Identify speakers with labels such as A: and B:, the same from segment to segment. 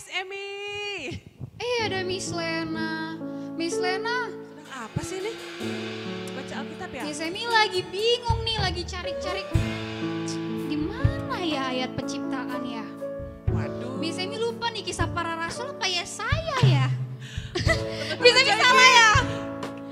A: Miss Emmy.
B: Ada Miss Lena. Miss Lena.
A: Sedang apa sih nih? Baca Alkitab ya?
B: Miss Emmy lagi bingung nih, lagi cari-cari. Gimana ya ayat penciptaan ya?
A: Waduh.
B: Miss Emmy lupa nih kisah para rasul kayak saya ya. Miss Emmy salah ya?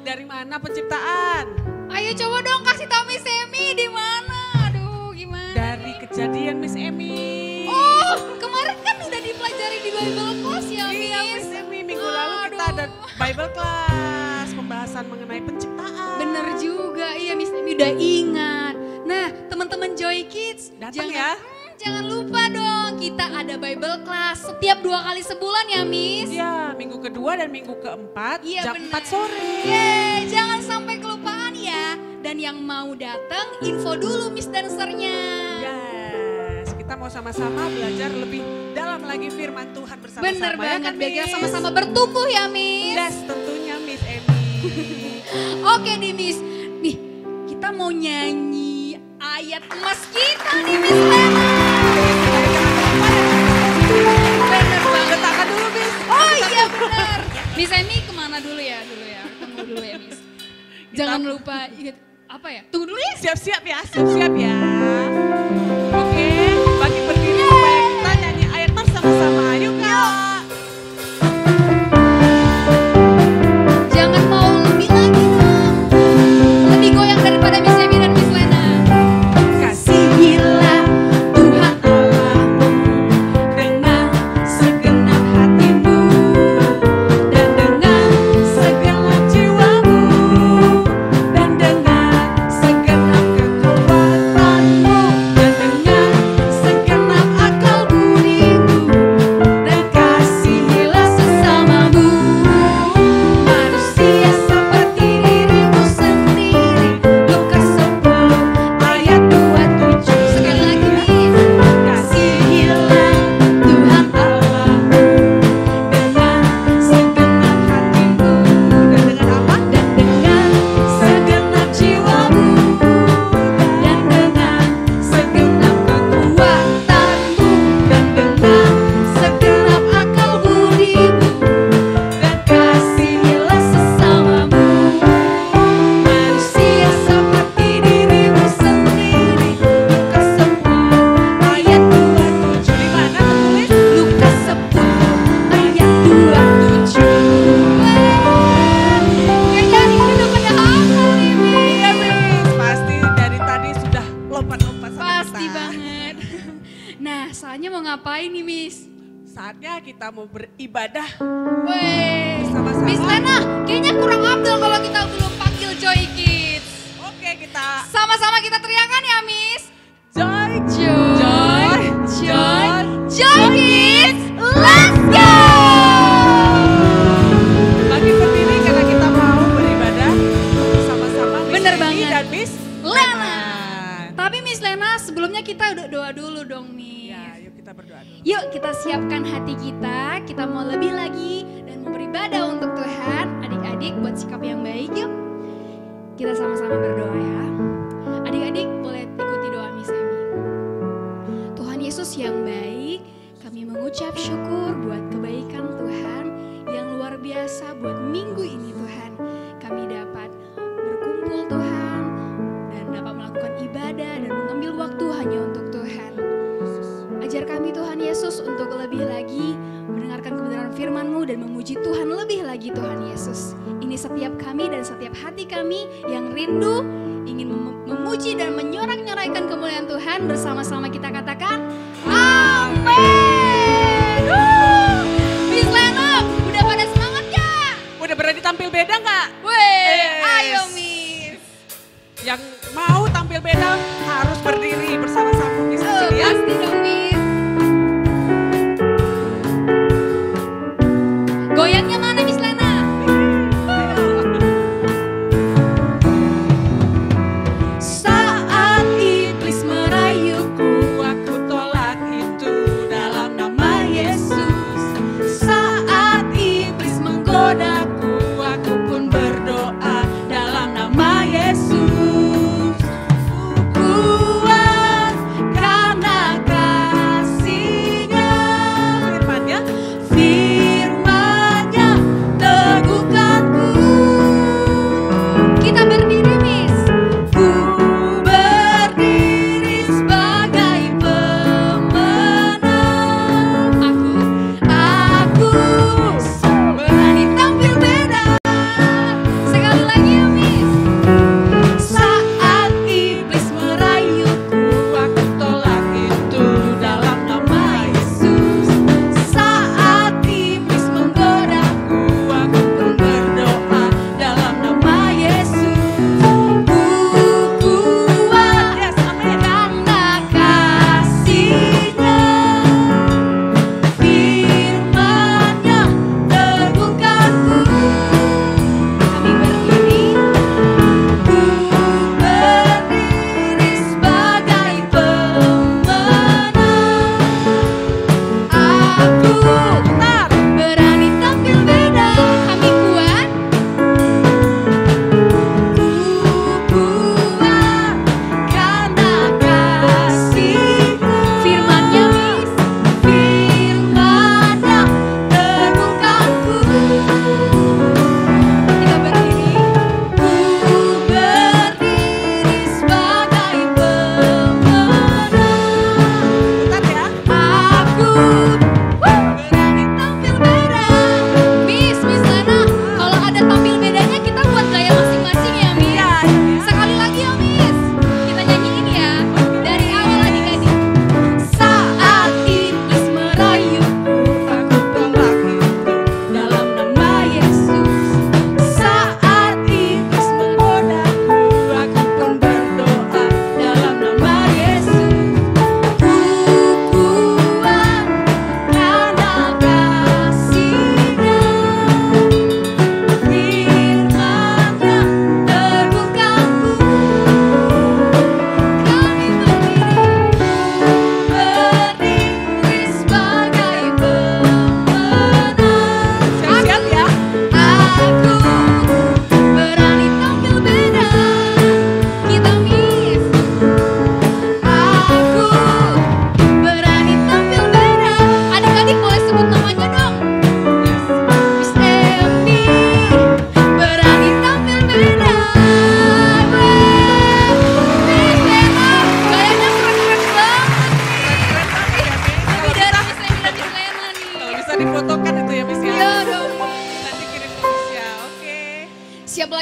A: Dari mana penciptaan?
B: Ayo coba dong kasih tahu Miss Emmy di mana. Aduh gimana?
A: Dari Kejadian Miss Emmy.
B: Oh kemarin kan udah dipelajari di Bible class ya Miss.
A: Iya Miss Emmy, minggu lalu kita ada Bible class. Pembahasan mengenai penciptaan.
B: Bener juga, iya Miss Emmy udah ingat. Nah teman-teman Joy Kids.
A: Datang ya.
B: Jangan lupa dong kita ada Bible class setiap 2 kali sebulan ya Miss.
A: Iya, minggu kedua dan minggu keempat jam
B: bener.
A: 4 sore.
B: Yeay, jangan sampai kelupaan ya. Dan yang mau datang info dulu Miss Dancernya.
A: Yes, kita mau sama-sama belajar lebih dalam lagi firman Tuhan bersama-sama.
B: Bener banget,
A: kan,
B: biar kita
A: Miss?
B: sama-sama bertumbuh ya Miss.
A: Yes, tentunya Miss Emmy.
B: Oke nih Miss, nih kita mau nyanyi ayat emas kita nih Miss Lena. Bener banget.
A: Letakkan dulu Miss.
B: Oh iya bener. Miss Emmy kemana dulu ya? Tunggu dulu ya Miss. Jangan lupa ingat apa ya? Tunggu dulu ya.
A: Siap-siap ya, siap-siap ya. Oke, bagi berdiri supaya kita nyanyi ayat emas sama-sama. Yuk Kak.
B: Jangan mau lebih lagi dong. Lebih goyang daripada Miss Emmy dan Miss Lena.
A: Kasihilah Tuhan Allahmu dengan segenap hatimu dan dengan segenap jiwamu dan dengan segenap kekuatanmu dan dengan segenap akal budimu dan kasihilah sesamamu manusia seperti dirimu sendiri. Lukas 10 ayat 27.
B: Sekali lagi Miss.
A: Kasihilah Tuhan Allahmu dengan segenap hatimu dan dengan apa? Dan dengan segenap jiwamu dan dengan segenap kekuatanmu dan dengan segenap akal budimu dan kasihilah sesamamu manusia seperti dirimu sendiri. Lukas 10 ayat 27. Di mana tertulis? Lukas 10 ayat 27.
B: Kayaknya ini udah pada hafal nih Miss.
A: Iya Miss, pasti dari tadi sudah lompat-lompat sama
B: Pasti
A: kita.
B: banget. Nah, soalnya mau ngapain nih, Miss?
A: Saatnya kita mau beribadah.
B: Weh,
A: Sama-sama.
B: Miss Lena, kayaknya kurang abdul kalau kita belum panggil Joy Kids.
A: Oke, kita
B: Sama-sama kita teriakan ya, Miss.
A: joy.
B: Joy, Joy, Joy Kids, let's go!
A: Bagi berdiri karena kita mau beribadah sama-sama Miss
B: Bener
A: Emmy
B: banget.
A: dan Miss
B: Lena. Tapi Miss Lena, sebelumnya kita udah doa dulu dong, Miss.
A: Ya, yuk kita berdoa dulu.
B: Yuk kita siapkan hati kita mau lebih lagi dan mau beribadah untuk Tuhan. Adik-adik buat sikap yang baik yuk. Kita sama-sama berdoa ya. Adik-adik boleh ikuti doa Miss Emmy. Tuhan Yesus yang baik, kami mengucap syukur buat kebaikan Tuhan yang luar biasa buat minggu ini Tuhan. Kami dapat berkumpul Tuhan dan dapat melakukan ibadah dan mengambil waktu hanya untuk Tuhan. Ajar kami Tuhan Yesus untuk lebih lagi mendengarkan kebenaran firman-Mu dan memuji Tuhan lebih lagi Tuhan Yesus. Ini setiap kami dan setiap hati kami yang rindu ingin memuji dan menyorak-nyoraikan kemuliaan Tuhan bersama-sama kita katakan amin. Miss Lena, udah pada semangat gak?
A: Udah berani tampil beda nggak?
B: Weh,
A: Yes.
B: ayo Miss.
A: Yang mau tampil beda harus berdiri bersama-sama Miss di sini ya.
B: Pasti dong Miss. Goyangnya mana Miss Lena?
A: Saat iblis merayuku, aku tolak itu dalam nama Yesus. Saat iblis menggodaku, aku pun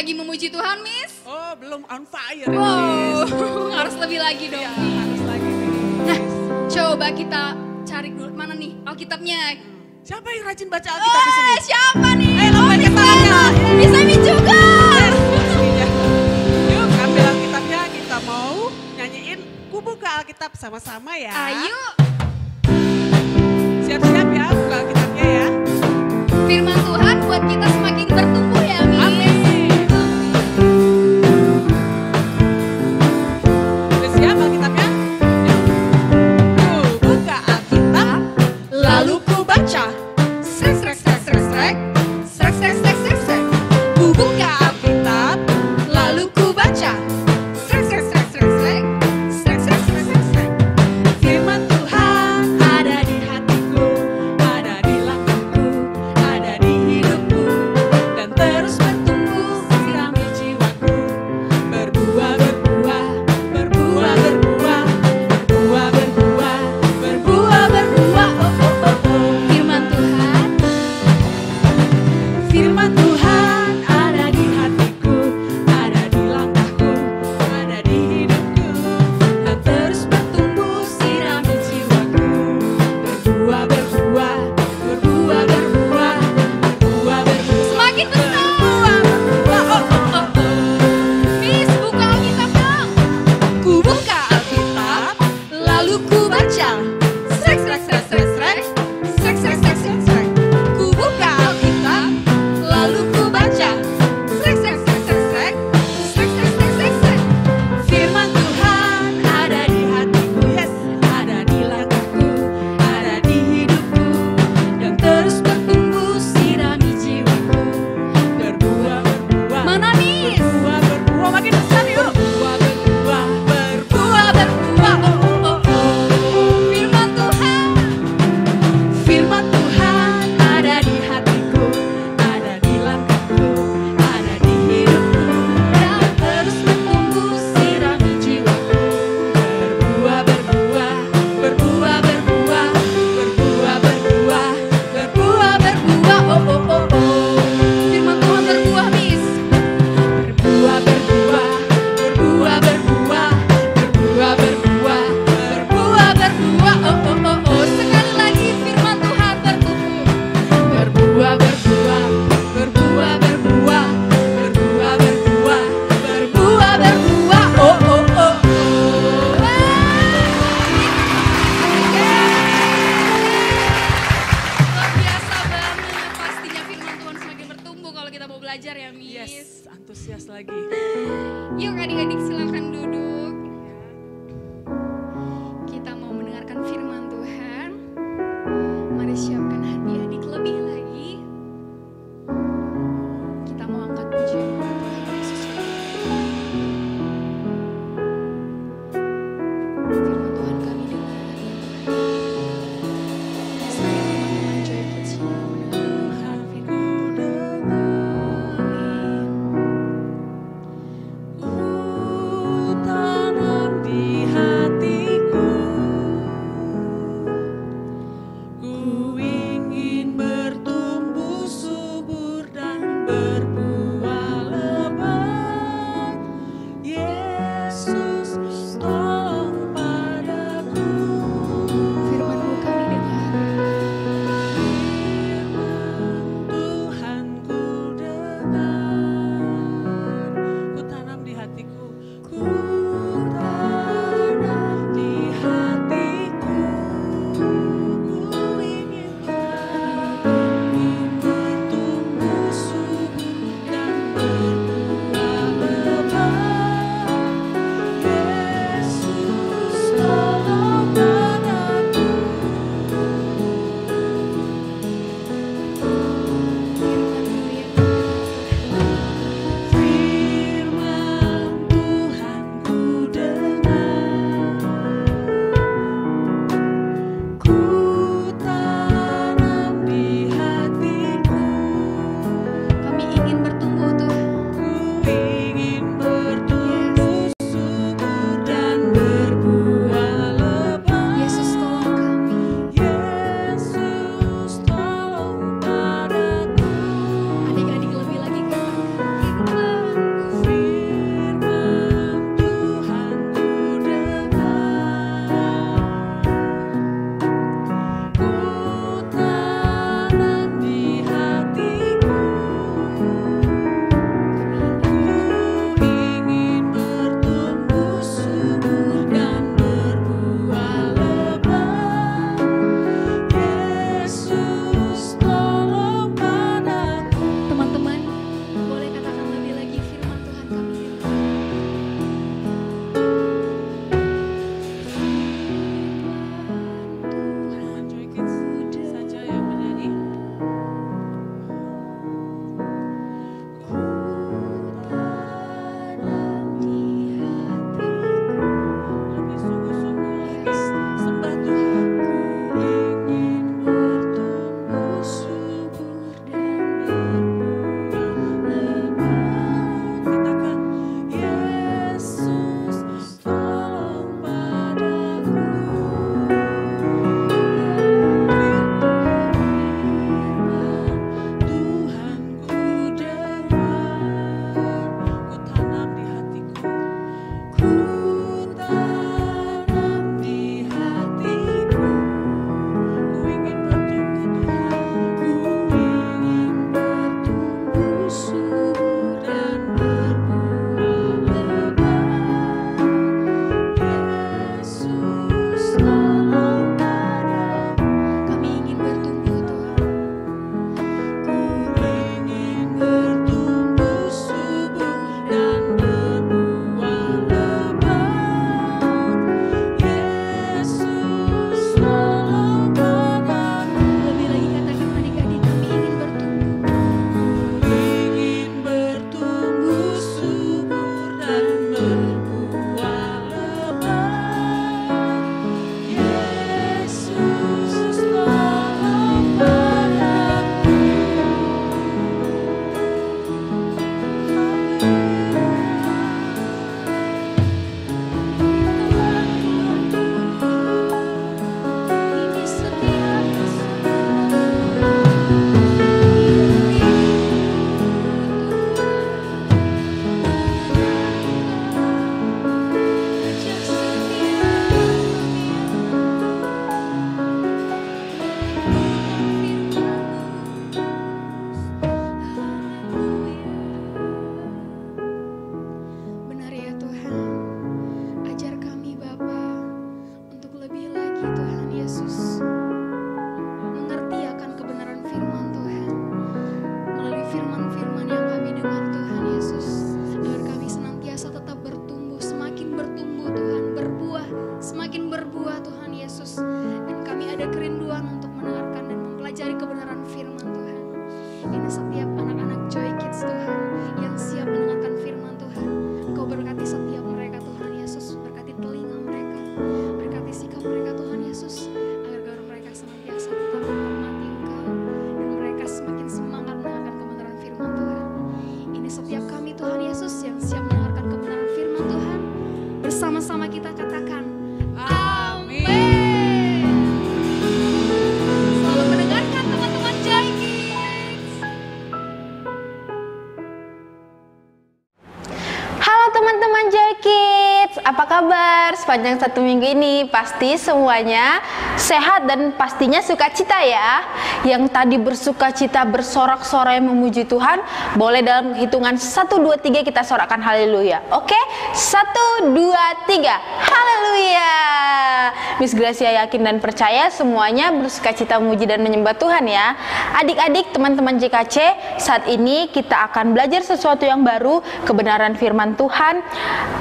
B: lagi memuji Tuhan, Miss?
C: Oh, belum on fire
B: Wow,
C: Miss.
B: harus lebih lagi dong.
C: Iya, harus lagi nih.
B: Nah, coba kita cari dulu mana nih Alkitabnya.
C: Siapa yang rajin baca Alkitab di sini?
B: Siapa nih?
C: Ayo lambaikan tangannya.
B: Bisa Mi juga.
C: Pastinya. Yuk ambil Alkitabnya, kita mau nyanyiin Ku Buka Alkitab sama-sama ya.
B: Ayo.
C: Siap-siap ya, buka Alkitabnya ya.
B: Firman Tuhan buat kita semakin bertumbuh ya, Mi.
C: Amin. Udah siap Alkitabnya? Yuk. Ku buka Alkitab, lalu ku baca.
B: Srek, srek, srek, srek, srek. Srek, srek, srek, srek, srek.
C: Ku buka Alkitab, lalu ku baca.
B: Srek, srek, srek, srek, srek. Srek, srek, srek, srek, srek.
C: Firman Tuhan ada di hatiku, ada di langkahku, ada di hidupku, dan terus bertumbuh sirami jiwaku. Berbuah, berbuah, berbuah, berbuah, berbuah, berbuah, berbuah, berbuah. Oh, oh, oh, oh.
B: Firman Tuhan.
C: Firman Tuhan ada di hatiku, ada di langkahku, ada di hidupku, dan terus bertumbuh sirami jiwaku. Berbuah, berbuah, berbuah, berbuah, berbuah, berbuah.
B: Semakin besar.
C: Berbuah, oh, oh, oh, oh.
B: Miss, buka Alkitab dong.
C: Ku buka Alkitab, lalu ku baca. Srek, srek, srek, srek, srek. Srek, srek, srek, srek, srek. Ku buka Alkitab, lalu ku baca. Srek, srek, srek, srek, srek. Srek, srek, srek, srek, srek. Firman Tuhan ada di hatiku, yes, ada di langkahku, ada di hidupku, dan terus bertumbuh sirami jiwaku. Berbuah, berbuah.
B: Mana, Miss?
C: Berbuah, berbuah, makin besar yuk. Berbuah, berbuah, berbuah, berbuah. Oh, oh, oh, oh.
B: Firman Tuhan.
C: Firman Tuhan ada di hatiku, ada di langkahku, ada di hidupku, dan terus bertumbuh sirami jiwaku. Berbuah, berbuah, berbuah, berbuah, berbuah, berbuah, berbuah, berbuah. Oh, oh, oh, oh.
B: Firman Tuhan berbuah, Miss.
C: Berbuah, berbuah, berbuah, berbuah, berbuah, berbuah, berbuah, berbuah. Oh, oh, oh, oh.
B: Sekali lagi firman Tuhan bertumbuh.
C: Berbuah, berbuah, berbuah, berbuah, berbuah, berbuah, berbuah, berbuah. Oh, oh, oh, oh.
B: Luar biasa banget. Pastinya firman Tuhan semakin bertumbuh kalau kita mau belajar ya, Miss.
C: Yes, antusias lagi.
B: Yuk adik-adik silakan duduk. Kita mau mendengarkan firman Tuhan. Mari siapkan hati adik lebih lagi. Kita mau angkat pujian kepada Tuhan Yesus. Firman Tuhan kami dengar ya Tuhan. Saya teman-teman Joy Kids yang mendengarkan firman Tuhan. Amin.
C: Ku tanam di hatiku, ku ingin bertumbuh subur dan berbuah lebat. Yesus, tolong padaku.
B: Yesus. Mengerti akan kebenaran firman Tuhan. Melalui firman-firman yang kami dengar Tuhan Yesus, agar kami senantiasa tetap bertumbuh, semakin bertumbuh Tuhan, berbuah, semakin berbuah Tuhan Yesus. Dan kami ada kerinduan untuk mendengarkan dan mempelajari kebenaran firman Tuhan. Ini setiap anak-anak Joy Kids Tuhan yang siap mendengarkan firman Tuhan. Kau berkati setiap mereka Tuhan Yesus, berkati telinga mereka, berkati sikap mereka Tuhan Yesus, agar mereka senantiasa tetap menghormati Engkau dan mereka semakin semangat mendengarkan kebenaran firman Tuhan. Ini setiap kami Tuhan Yesus yang siap mendengarkan kebenaran firman Tuhan. Bersama-sama kita katakan amin. Selalu mendengarkan teman-teman Joy Kids.
C: Halo teman-teman Joy Kids, apa kabar? Sepanjang 1 minggu ini pasti semuanya sehat dan pastinya sukacita ya. Yang tadi bersukacita bersorak-sorai memuji Tuhan, boleh dalam hitungan 1, 2, 3 kita sorakkan haleluya. Oke? 1, 2, 3 haleluya. Miss Gracia yakin dan percaya semuanya bersukacita memuji dan menyembah Tuhan ya. Adik-adik, teman-teman JKC, saat ini kita akan belajar sesuatu yang baru, kebenaran firman Tuhan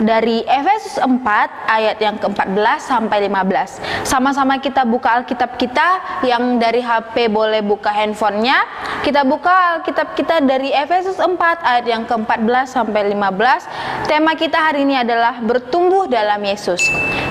C: dari Efesus 4 ayat yang ke-14 sampai 15. Sama-sama kita buka Alkitab kita, yang dari HP boleh buka handphonenya. Kita buka Alkitab kita dari Efesus 4 ayat yang ke-14 sampai 15. Tema kita hari ini adalah bertumbuh dalam Yesus.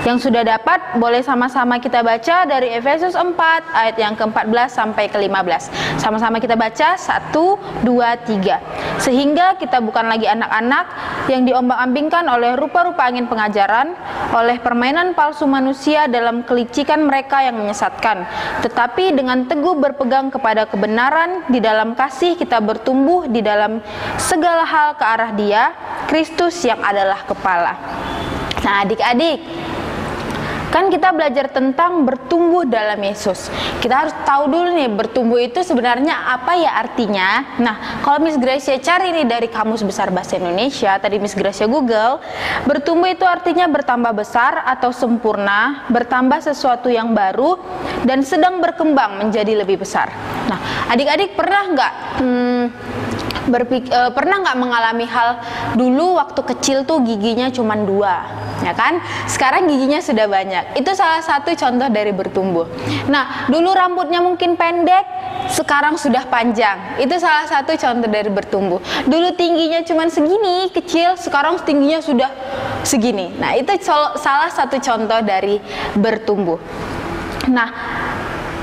C: Yang sudah dapat boleh sama-sama kita baca dari Efesus 4 ayat yang ke-14 sampai ke-15. Sama-sama kita baca 1, 2, 3. Sehingga kita bukan lagi anak-anak yang diombang-ambingkan oleh rupa-rupa angin pengajaran, oleh permainan palsu manusia dalam kelicikan mereka yang menyesatkan, tetapi dengan teguh berpegang kepada kebenaran, di dalam kasih kita bertumbuh di dalam segala hal ke arah Dia, Kristus yang adalah kepala. Nah, adik-adik, kan kita belajar tentang bertumbuh dalam Yesus. Kita harus tahu dulu nih, bertumbuh itu sebenarnya apa ya artinya. Nah, kalau Miss Gracia cari nih dari Kamus Besar Bahasa Indonesia, tadi Miss Gracia Google, bertumbuh itu artinya bertambah besar atau sempurna, bertambah sesuatu yang baru, dan sedang berkembang menjadi lebih besar. Nah, adik-adik pernah nggak pernah nggak mengalami hal dulu waktu kecil tuh giginya cuma 2, ya kan? Sekarang giginya sudah banyak. Itu salah satu contoh dari bertumbuh. Nah, dulu rambutnya mungkin pendek, sekarang sudah panjang. Itu salah satu contoh dari bertumbuh. Dulu tingginya cuma segini, kecil, sekarang tingginya sudah segini. Nah, itu salah satu contoh dari bertumbuh. Nah,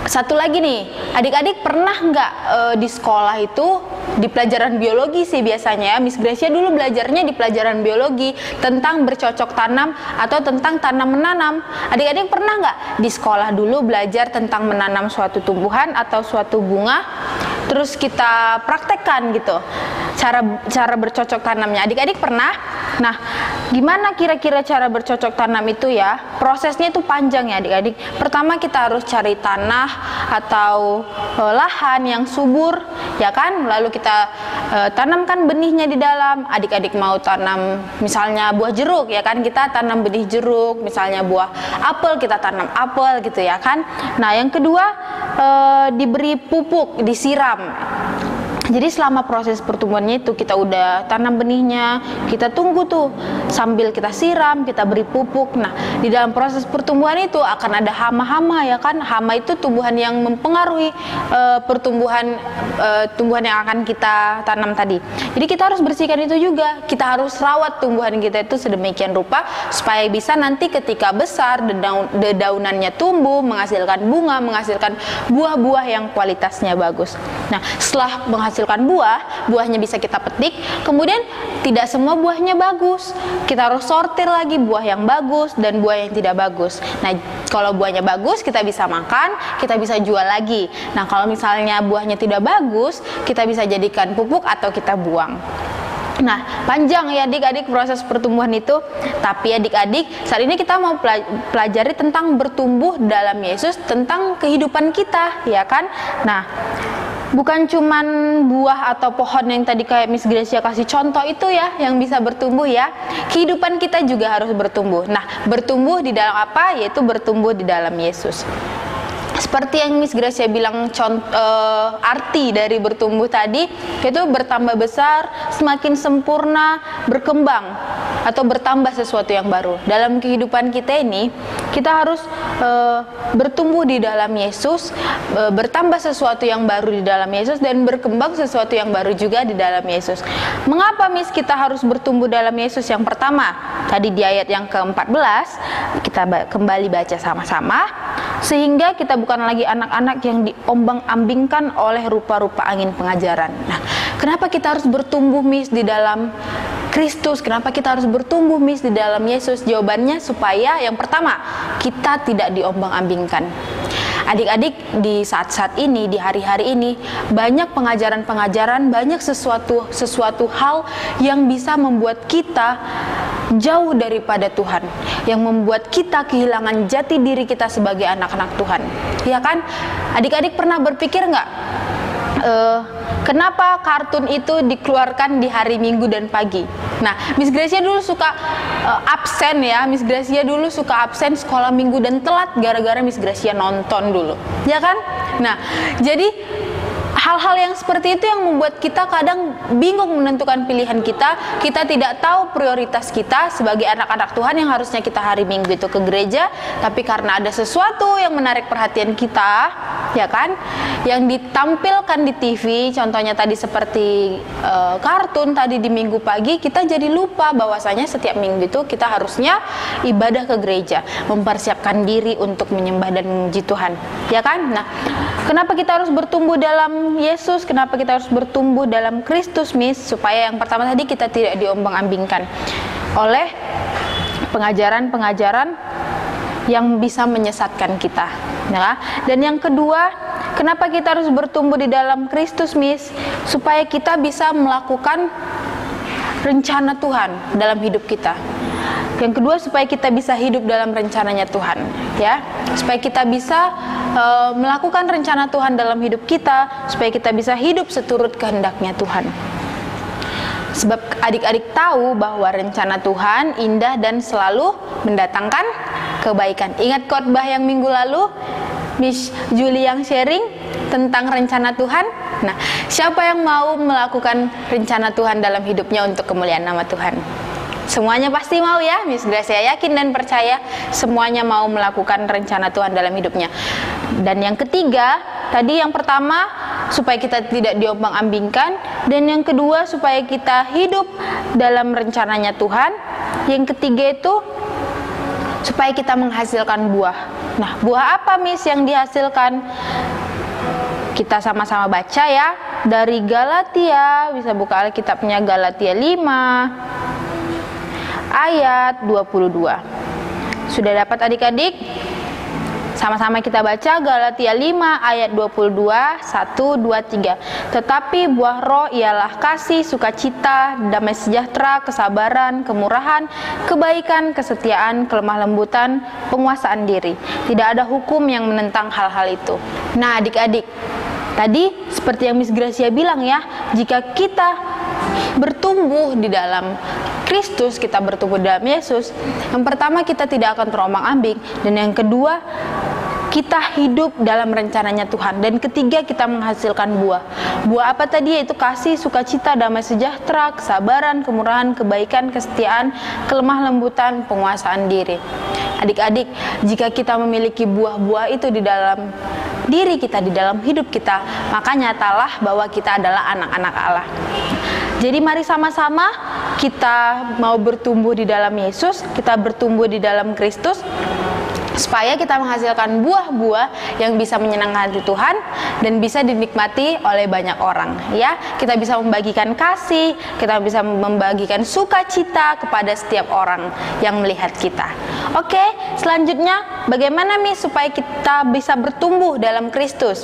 C: satu lagi nih, adik-adik pernah nggak di sekolah itu, di pelajaran biologi sih biasanya, Miss Gracia dulu belajarnya di pelajaran biologi tentang bercocok tanam atau tentang tanam menanam. Adik-adik pernah nggak di sekolah dulu belajar tentang menanam suatu tumbuhan atau suatu bunga, terus kita praktekkan gitu cara bercocok tanamnya? Adik-adik pernah? Nah, gimana kira-kira cara bercocok tanam itu ya? Prosesnya itu panjang ya adik-adik. Pertama kita harus cari tanah atau lahan yang subur, ya kan? Lalu kita tanamkan benihnya di dalam. Adik-adik mau tanam misalnya buah jeruk, ya kan? Kita tanam benih jeruk. Misalnya buah apel, kita tanam apel gitu ya kan? Nah, yang kedua diberi pupuk, disiram. Jadi selama proses pertumbuhannya itu kita udah tanam benihnya, kita tunggu tuh sambil kita siram, kita beri pupuk. Nah, di dalam proses pertumbuhan itu akan ada hama-hama ya kan? Hama itu tumbuhan yang mempengaruhi tumbuhan yang akan kita tanam tadi. Jadi kita harus bersihkan itu juga. Kita harus rawat tumbuhan kita itu sedemikian rupa supaya bisa nanti ketika besar dedaunannya tumbuh, menghasilkan bunga, menghasilkan buah-buah yang kualitasnya bagus. Nah, setelah menghasilkan buahnya bisa kita petik, kemudian tidak semua buahnya bagus. Kita harus sortir lagi buah yang bagus dan buah yang tidak bagus. Nah, kalau buahnya bagus kita bisa makan, kita bisa jual lagi. Nah, kalau misalnya buahnya tidak bagus, kita bisa jadikan pupuk atau kita buang. Nah, panjang ya adik-adik proses pertumbuhan itu. Tapi adik-adik, saat ini kita mau pelajari tentang bertumbuh dalam Yesus, tentang kehidupan kita, ya kan? Nah, bukan cuman buah atau pohon yang tadi kayak Miss Gracia kasih contoh itu ya yang bisa bertumbuh ya. Kehidupan kita juga harus bertumbuh. Nah, bertumbuh di dalam apa? Yaitu bertumbuh di dalam Yesus.
D: seperti yang Miss Gracia bilang, arti dari bertumbuh tadi itu bertambah besar, semakin sempurna, berkembang atau bertambah sesuatu yang baru. Dalam kehidupan kita ini, kita harus bertumbuh di dalam Yesus, bertambah sesuatu yang baru di dalam Yesus, dan berkembang sesuatu yang baru juga di dalam Yesus. Mengapa Miss kita harus bertumbuh dalam Yesus? Yang pertama, tadi di ayat yang ke-14, kita kembali baca sama-sama, sehingga kita bukan lagi anak-anak yang diombang-ambingkan oleh rupa-rupa angin pengajaran. Nah, kenapa kita harus bertumbuh Miss di dalam Kristus? Kenapa kita harus bertumbuh Miss di dalam Yesus? Jawabannya supaya yang pertama, kita tidak diombang-ambingkan. Adik-adik, di saat-saat ini, di hari-hari ini, banyak pengajaran-pengajaran, banyak sesuatu hal yang bisa membuat kita jauh daripada Tuhan, yang membuat kita kehilangan jati diri kita sebagai anak-anak Tuhan. Ya kan? Adik-adik pernah berpikir nggak? Kenapa kartun itu dikeluarkan di hari Minggu dan pagi? Nah, Miss Gracia dulu suka absen ya. Miss Gracia dulu suka absen sekolah Minggu dan telat gara-gara Miss Gracia nonton dulu. Ya kan? Nah, jadi hal-hal yang seperti itu yang membuat kita kadang bingung menentukan pilihan kita. Kita tidak tahu prioritas kita sebagai anak-anak Tuhan yang harusnya kita hari Minggu itu ke gereja, tapi karena ada sesuatu yang menarik perhatian kita, ya kan, yang ditampilkan di TV, contohnya tadi seperti kartun tadi di Minggu pagi, kita jadi lupa bahwasanya setiap Minggu itu kita harusnya ibadah ke gereja, mempersiapkan diri untuk menyembah dan memuji Tuhan, ya kan? Nah, kenapa kita harus bertumbuh dalam Yesus? Kenapa kita harus bertumbuh dalam Kristus, Miss? Supaya yang pertama tadi kita tidak diombang-ambingkan oleh pengajaran-pengajaran yang bisa menyesatkan kita, ya. Dan yang kedua, kenapa kita harus bertumbuh di dalam Kristus, Miss? Supaya kita bisa melakukan rencana Tuhan dalam hidup kita. Yang kedua, supaya kita bisa hidup dalam rencananya Tuhan, ya. Supaya kita bisa melakukan rencana Tuhan dalam hidup kita, supaya kita bisa hidup seturut kehendaknya Tuhan. Sebab adik-adik tahu bahwa rencana Tuhan indah dan selalu mendatangkan kebaikan. Ingat khotbah yang minggu lalu Miss Julie yang sharing tentang rencana Tuhan? Nah, siapa yang mau melakukan rencana Tuhan dalam hidupnya untuk kemuliaan nama Tuhan? Semuanya pasti mau ya, Miss Gracia yakin dan percaya semuanya mau melakukan rencana Tuhan dalam hidupnya. Dan yang ketiga, tadi yang pertama supaya kita tidak diombang-ambingkan, dan yang kedua supaya kita hidup dalam rencananya Tuhan. Yang ketiga itu supaya kita menghasilkan buah. Nah, buah apa Miss yang dihasilkan? Kita sama-sama baca ya, dari Galatia, bisa buka Alkitabnya Galatia 5 ayat 22. Sudah dapat adik-adik? Sama-sama kita baca Galatia 5 ayat 22, 1, 2, 3. Tetapi buah roh ialah kasih, sukacita, damai sejahtera, kesabaran, kemurahan, kebaikan, kesetiaan, kelemah lembutan, penguasaan diri. Tidak ada hukum yang menentang hal-hal itu. Nah, adik-adik, tadi seperti yang Miss Gracia bilang ya, jika kita bertumbuh di dalam Kristus, kita bertumbuh dalam Yesus, yang pertama kita tidak akan terombang-ambing, dan yang kedua kita hidup dalam rencananya Tuhan, dan ketiga kita menghasilkan buah. Buah apa tadi? Yaitu kasih, sukacita, damai sejahtera, kesabaran, kemurahan, kebaikan, kesetiaan, kelemah lembutan, penguasaan diri. Adik-adik, jika kita memiliki buah-buah itu di dalam diri kita, di dalam hidup kita, maka nyatalah bahwa kita adalah anak-anak Allah. Jadi mari sama-sama kita mau bertumbuh di dalam Yesus, kita bertumbuh di dalam Kristus, supaya kita menghasilkan buah-buah yang bisa menyenangkan hati Tuhan dan bisa dinikmati oleh banyak orang, ya. Kita bisa membagikan kasih, kita bisa membagikan sukacita kepada setiap orang yang melihat kita. Oke, selanjutnya bagaimana Miss supaya kita bisa bertumbuh dalam Kristus?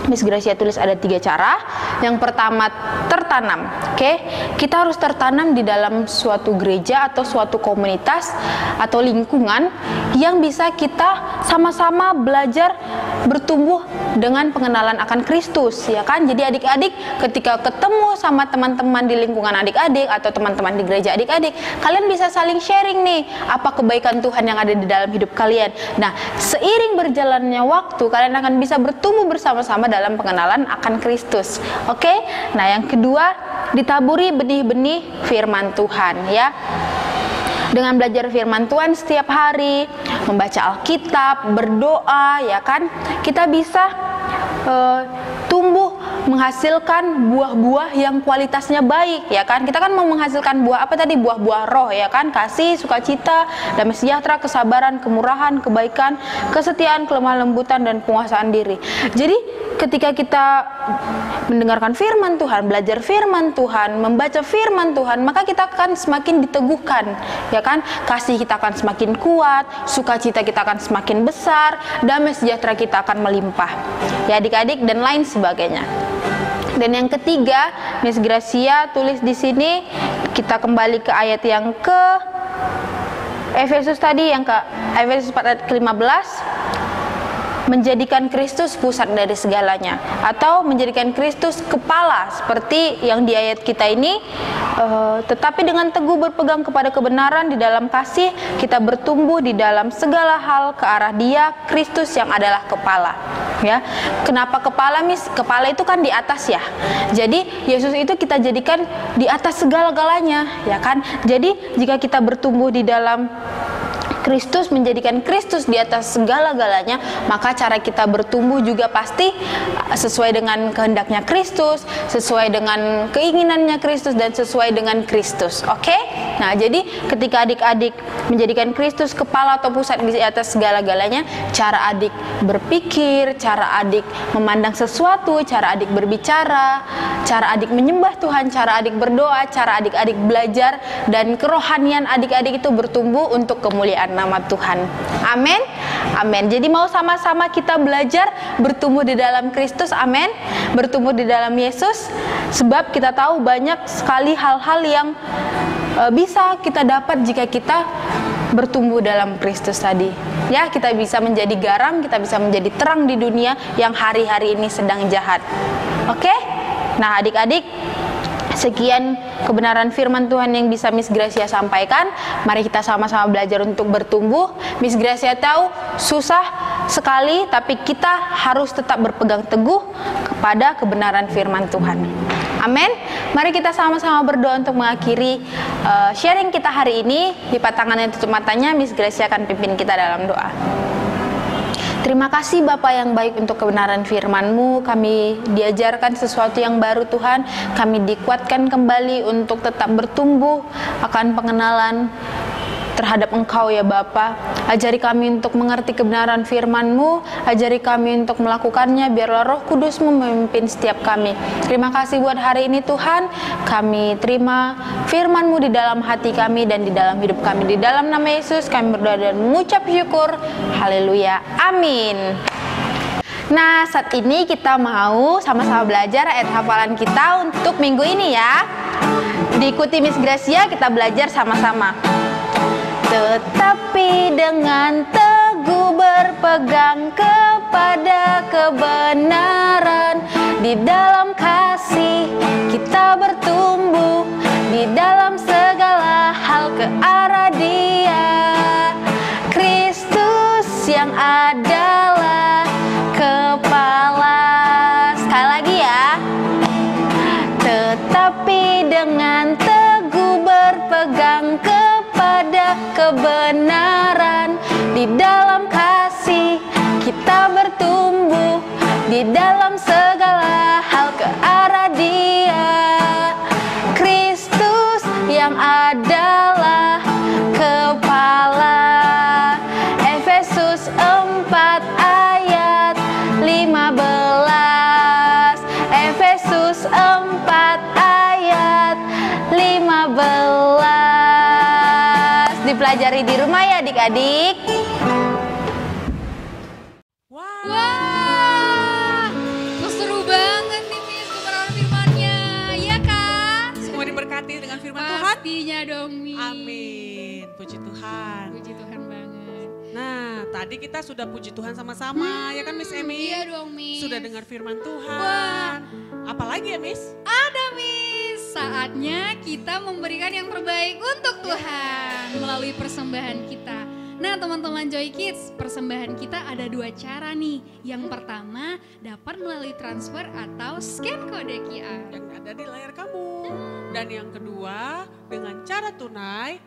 D: Miss Gracia tulis ada 3 cara. Yang pertama, tertanam. Oke, kita harus tertanam di dalam suatu gereja atau suatu komunitas atau lingkungan yang bisa kita sama-sama belajar bertumbuh dengan pengenalan akan Kristus, ya kan? Jadi adik-adik ketika ketemu sama teman-teman di lingkungan adik-adik atau teman-teman di gereja adik-adik, kalian bisa saling sharing nih apa kebaikan Tuhan yang ada di dalam hidup kalian. Nah, seiring berjalannya waktu kalian akan bisa bertumbuh bersama-sama dalam pengenalan akan Kristus. Oke? Nah, yang kedua, ditaburi benih-benih firman Tuhan, ya. Dengan belajar firman Tuhan setiap hari, membaca Alkitab, berdoa, ya kan, kita bisa tumbuh menghasilkan buah-buah yang kualitasnya baik, ya kan. Kita kan mau menghasilkan buah apa tadi? Buah-buah roh, ya kan, kasih, sukacita, damai sejahtera, kesabaran, kemurahan, kebaikan, kesetiaan, kelemah lembutan, dan penguasaan diri. Jadi ketika kita mendengarkan firman Tuhan, belajar firman Tuhan, membaca firman Tuhan, maka kita akan semakin diteguhkan, ya kan. Kasih kita akan semakin kuat, sukacita kita akan semakin besar, damai sejahtera kita akan melimpah, ya adik-adik, dan lain sebagainya. Dan yang ketiga, Miss Gracia tulis di sini, kita kembali ke ayat yang ke Efesus tadi, yang ke Efesus 4 ayat ke-15. Menjadikan Kristus pusat dari segalanya, atau menjadikan Kristus kepala, seperti yang di ayat kita ini. Tetapi dengan teguh berpegang kepada kebenaran di dalam kasih, kita bertumbuh di dalam segala hal ke arah Dia, Kristus yang adalah kepala. Ya, kenapa kepala, Miss? Kepala itu kan di atas, ya. Jadi Yesus itu kita jadikan di atas segala-galanya, ya kan. Jadi jika kita bertumbuh di dalam Kristus, menjadikan Kristus di atas segala-galanya, maka cara kita bertumbuh juga pasti sesuai dengan kehendaknya Kristus, sesuai dengan keinginannya Kristus, dan sesuai dengan Kristus. Oke? Nah, jadi ketika adik-adik menjadikan Kristus kepala atau pusat di atas segala-galanya, cara adik berpikir, cara adik memandang sesuatu, cara adik berbicara, cara adik menyembah Tuhan, cara adik berdoa, cara adik-adik belajar, dan kerohanian adik-adik itu bertumbuh untuk kemuliaan nama Tuhan. Amin. Amin. Jadi mau sama-sama kita belajar bertumbuh di dalam Kristus. Amin. Bertumbuh di dalam Yesus. Sebab kita tahu banyak sekali hal-hal yang bisa kita dapat jika kita bertumbuh dalam Kristus tadi. Ya, kita bisa menjadi garam, kita bisa menjadi terang di dunia yang hari-hari ini sedang jahat. Oke? Nah, adik-adik, sekian kebenaran firman Tuhan yang bisa Miss Gracia sampaikan. Mari kita sama-sama belajar untuk bertumbuh. Miss Gracia tahu susah sekali, tapi kita harus tetap berpegang teguh kepada kebenaran firman Tuhan. Amin. Mari kita sama-sama berdoa untuk mengakhiri sharing kita hari ini. Lipat tangannya, tutup matanya, Miss Gracia akan pimpin kita dalam doa. Terima kasih Bapa yang baik untuk kebenaran firman-Mu. Kami diajarkan sesuatu yang baru Tuhan. Kami dikuatkan kembali untuk tetap bertumbuh akan pengenalan terhadap Engkau ya Bapa. Ajari kami untuk mengerti kebenaran firman-Mu. Ajari kami untuk melakukannya. Biarlah Roh Kudus memimpin setiap kami. Terima kasih buat hari ini Tuhan. Kami terima firman-Mu di dalam hati kami dan di dalam hidup kami. Di dalam nama Yesus kami berdoa dan mengucap syukur. Haleluya. Amin. Nah, saat ini kita mau sama-sama belajar ayat hafalan kita untuk minggu ini ya. Diikuti Miss Gracia, kita belajar sama-sama. Tetapi dengan teguh berpegang kepada kebenaran, di dalam kasih kita bertumbuh, di dalam segala hal ke arah Dia, Kristus yang adalah kepala. Sekali lagi ya. Tetapi dengan teguh berpegang kepada kebenaran, di dalam kasih kita bertumbuh, di dalam segala hal ke arah Dia, Kristus yang adalah kepala. Efesus 4 ayat 15. Efesus 4 ayat 15. Dipelajari di rumah ya adik-adik.
B: Wah, seru banget nih Miss kebenaran firman-Nya, ya kan?
A: Semua diberkati dengan firman Tuhan.
B: Pastinya dong Miss.
A: Amin. Puji Tuhan.
B: Puji Tuhan banget.
A: Nah,
C: tadi kita sudah puji Tuhan sama-sama, ya kan Miss Emi?
B: Iya dong, Miss.
C: Sudah dengar firman Tuhan.
B: Wah.
C: Apalagi ya Miss?
B: Ada, Miss. Saatnya kita memberikan yang terbaik untuk Tuhan melalui persembahan kita. Nah, teman-teman Joy Kids, persembahan kita ada 2 cara nih. Yang pertama, dapat melalui transfer atau scan kode QR.
C: Yang ada di layar kamu. Dan yang kedua, dengan cara tunai,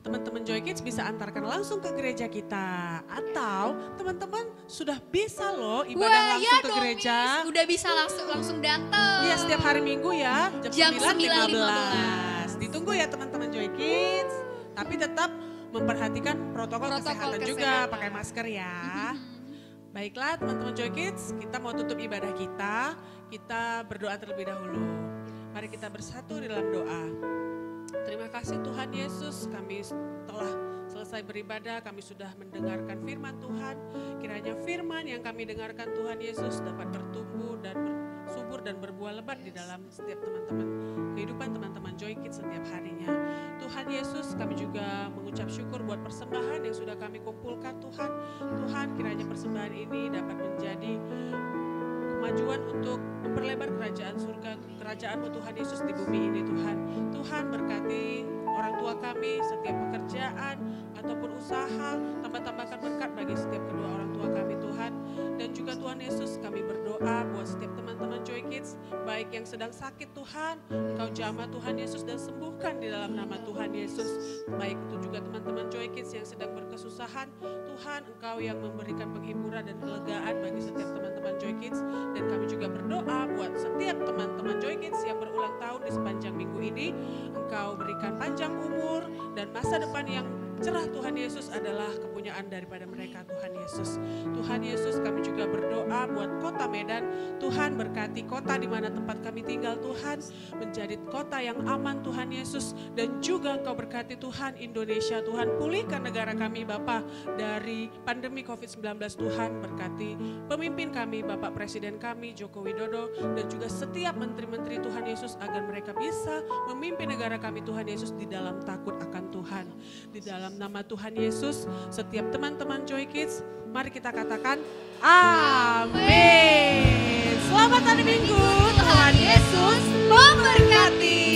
C: teman-teman Joy Kids bisa antarkan langsung ke gereja kita. Atau teman-teman sudah bisa loh ibadah langsung ke gereja.
B: Miss. Udah bisa langsung datang.
C: Iya, setiap hari Minggu ya,
B: Jam
C: 9.15. Ditunggu ya teman-teman Joy Kids. Tapi tetap memperhatikan protokol kesehatan juga, pakai masker ya. Baiklah teman-teman Joy Kids, kita mau tutup ibadah kita berdoa terlebih dahulu. Mari kita bersatu di dalam doa. Terima kasih Tuhan Yesus, kami telah selesai beribadah, kami sudah mendengarkan firman Tuhan. Kiranya firman yang kami dengarkan Tuhan Yesus dapat bertumbuh dan bersubur dan berbuah lebat di dalam setiap teman-teman, kehidupan teman-teman Joy Kids setiap harinya. Tuhan Yesus, kami juga mengucap syukur buat persembahan yang sudah kami kumpulkan Tuhan. Tuhan, kiranya persembahan ini dapat menjadi kemajuan untuk memperlebar kerajaan surga, kerajaan-Mu Tuhan Yesus di bumi ini Tuhan. Tuhan berkati orang tua kami, setiap pekerjaan ataupun usaha, tambah-tambahkan berkat bagi setiap kedua orang tua kami Tuhan. Dan juga Tuhan Yesus, kami berdoa buat setiap teman-teman Joy Kids, baik yang sedang sakit Tuhan, Engkau jamah Tuhan Yesus dan sembuhkan di dalam nama Tuhan Yesus. Baik itu juga teman-teman Joy Kids yang sedang berkesusahan, Tuhan Engkau yang memberikan penghiburan dan kelegaan bagi setiap teman-teman Joy Kids. Dan kami juga berdoa buat setiap teman-teman Joy Kids yang berulang tahun di sepanjang minggu ini, Engkau berikan panjang umur dan masa depan yang cerah Tuhan Yesus adalah kepunyaan daripada mereka Tuhan Yesus. Tuhan Yesus, kami juga berdoa buat kota Medan. Tuhan berkati kota di mana tempat kami tinggal Tuhan, menjadi kota yang aman Tuhan Yesus. Dan juga Engkau berkati Tuhan Indonesia Tuhan, pulihkan negara kami Bapa dari pandemi COVID-19 Tuhan. Berkati pemimpin kami, Bapak Presiden kami Joko Widodo, dan juga setiap menteri-menteri Tuhan Yesus agar mereka bisa memimpin negara kami Tuhan Yesus di dalam takut akan Tuhan. Di dalam nama Tuhan Yesus, setiap teman-teman Joy Kids, mari kita katakan amin. Selamat hari Minggu, Tuhan Yesus memberkati.